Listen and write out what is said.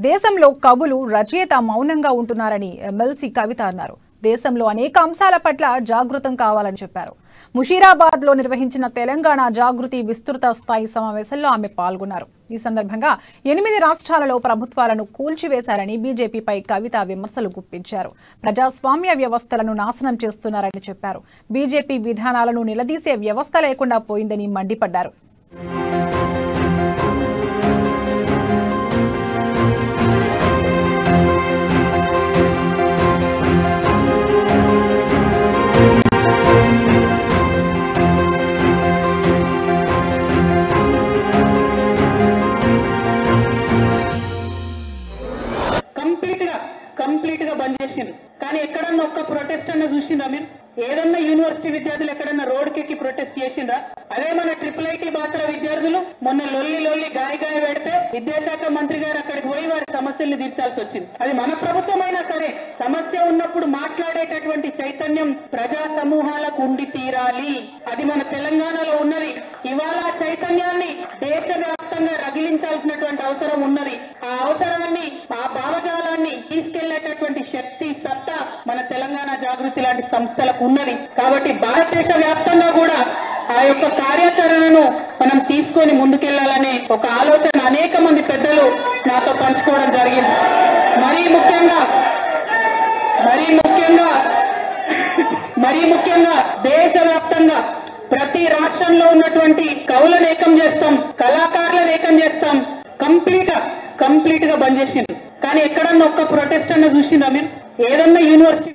దేశంలో కవులు రచయిత మౌనంగా ఉంటున్నారని ఎమ్మెల్సీ కవిత అన్నారు. దేశంలో అనేక అంశాల పట్ల జాగృతం కావాలని చెప్పారు. ముషీరాబాద్ లో నిర్వహించిన తెలంగాణ జాగృతి విస్తృత స్థాయి సమావేశంలో ఆమె పాల్గొన్నారు. ఈ సందర్భంగా 8 రాష్ట్రాలలో ప్రభుత్వాలను కూల్చివేశారని బీజేపీపై కవిత విమర్శలు గుప్పించారు. ప్రజాస్వామ్య వ్యవస్థలను నాశనం చేస్తున్నారని చెప్పారు. బీజేపీ విధానాలను నిలదీసే వ్యవస్థ లేకుండా పోయిందని మండిపడ్డారు. కంప్లీట్ గా బంద్ చేసిండ్రు. కానీ ఎక్కడన్నా ఒక్క ప్రొటెస్ట్ అన్న చూసిండ్రా మీరు? ఏదన్నా యూనివర్సిటీ విద్యార్థులు ఎక్కడన్నా రోడ్డుకెక్కి ప్రొటెస్ట్ చేసిండ్రా? అదే మన IIIT బాసర విద్యార్థులు మొన్న లొల్లి గాయ పెడితే విద్యాశాఖ మంత్రి గారు అక్కడికి పోయి వారి సమస్యల్ని తీర్చాల్సి వచ్చింది. అది మన ప్రభుత్వం అయినా సరే సమస్య ఉన్నప్పుడు మాట్లాడేటటువంటి చైతన్యం ప్రజా సమూహాలకు ఉండి తీరాలి. అది మన తెలంగాణలో ఉన్నది. ఇవాళ చైతన్యాన్ని దేశవ్యాప్తంగా రగిలించాల్సినటువంటి అవసరం ఉన్నది. ఆ అవసరాన్ని, ఆ భావజాలాన్ని తీసుకెళ్లేటటువంటి శక్తి, సత్తా మన తెలంగాణ జాగృతి లాంటి సంస్థలకు ఉన్నది. కాబట్టి భారతదేశ వ్యాప్తంగా కూడా ఆ యొక్క కార్యాచరణను మనం తీసుకొని ముందుకెళ్లాలనే ఒక ఆలోచన అనేక మంది పెద్దలు నాతో పంచుకోవడం జరిగింది. మరీ ముఖ్యంగా దేశవ్యాప్తంగా ప్రతి రాష్ట్రంలో ఉన్నటువంటి కవులను ఏకం చేస్తాం, కళాకారులను ఏకం చేస్తాం. కంప్లీట్ గా బంద్ చేసిండ్రు. కానీ ఎక్కడన్నా ఒక్క ప్రొటెస్ట్ అన్న చూసిండ్రా మీరు? ఏదన్నా యూనివర్సిటీ